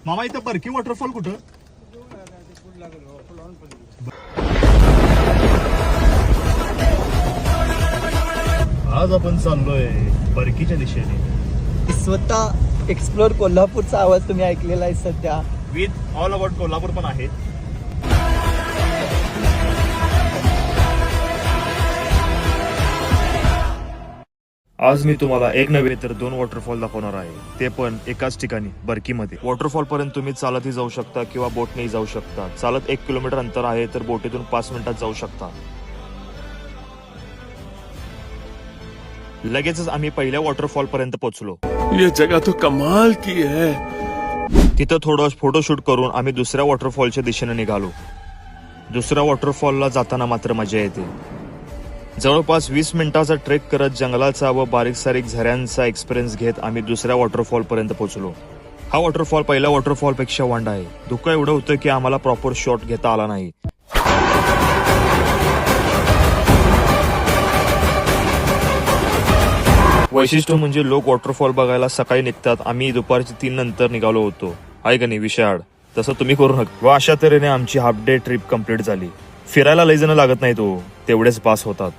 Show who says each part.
Speaker 1: मामा इथं बरकी वॉटरफॉल कुठं? आज आपण चाललोय बरकीच्या दिशेने.
Speaker 2: स्वतः एक्सप्लोर कोल्हापूरचा आवाज तुम्ही ऐकलेला आहे सध्या.
Speaker 1: विथ ऑल अबाउट कोल्हापूर पण आहे. आज मी तुम्हाला एक नव्हे तर 2 वॉटरफॉल दाखवणार आहे, ते पण एकाच ठिकाणी बरकीमध्ये. वॉटरफॉल पर्यंत तुम्ही चालतही जाऊ शकता किंवा बोटनेही जाऊ शकता. चालत 1 किलोमीटर अंतर आहे तर बोटीतून 5 मिनिटात जाऊ शकता. लगेचच आम्ही पहिल्या वॉटरफॉल पर्यंत पोहोचलो.
Speaker 3: ये जगह तो कमाल की है.
Speaker 1: तिथं थोडं फोटोशूट करून आम्ही दुसऱ्या वॉटरफॉलच्या दिशेने निघालो. दुसऱ्या वॉटरफॉलला जाताना मात्र मजा येते. जवळपास 20 मिनिटाचा ट्रेक करत जंगलाचा व बारीक सारीक झऱ्यांचा एक्सपिरियन्स घेत आम्ही दुसऱ्या वॉटरफॉल पर्यंत पोहोचलो. हा वॉटरफॉल पहिल्या वॉटरफॉल पेक्षा वांडा आहे. धुकं एवढं होतं की आम्हाला प्रॉपर शॉट घेता आला नाही. वैशिष्ट्य म्हणजे लोक वॉटरफॉल बघायला सकाळी निघतात. आम्ही दुपारची 3 नंतर निघालो होतो. आहे का नाही विशाळ? तसं तुम्ही करू नका. व अशा तऱ्हेने आमची हाफ डे ट्रिप कंप्लीट झाली. फिरायला लय जण लागत नाही, तो तेवढेच पास होतात.